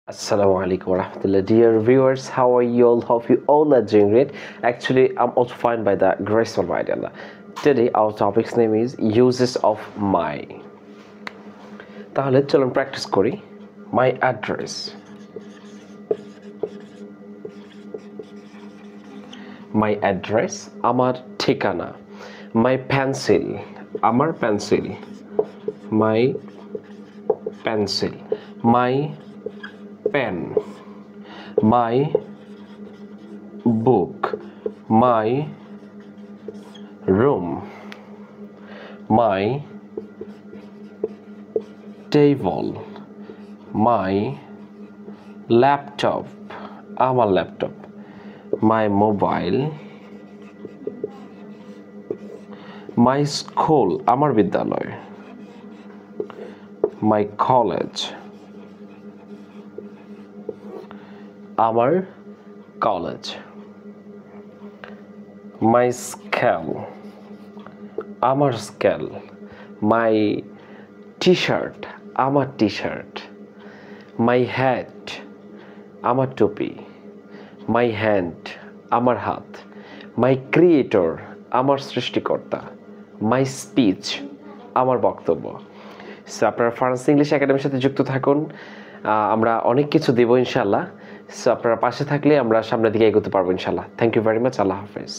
Assalamu alaikum warahmatullah. Dear viewers, how are you all? Hope you all are doing great. Actually, I'm also fine by the grace of Almighty Allah. Today, our topic's name is uses of my. তাহলে চলুন practice করি my address. My address আমার ঠিকানা. My pencil আমার pencil. My pencil. My pen, my book, my room, my table, my laptop, our laptop, my mobile, my school, আমার বিদ্যালয়, my college, our college, my scale, our scale, my t-shirt, our t-shirt, my hat, our topi, my hand, আমার হাত, my creator, আমার সৃষ্টিকর্তা, my speech, আমার বক্তব্য। So আপনারা France English একাডেমির সাথে যুক্ত থাকুন, আমরা অনেক কিছু দেব ইনশাআল্লাহ। সো আপনারা পাশে থাকলে আমরা সামনের দিকে এগোতে পারবো ইনশাআল্লাহ। Thank you very much. আল্লাহ হাফেজ।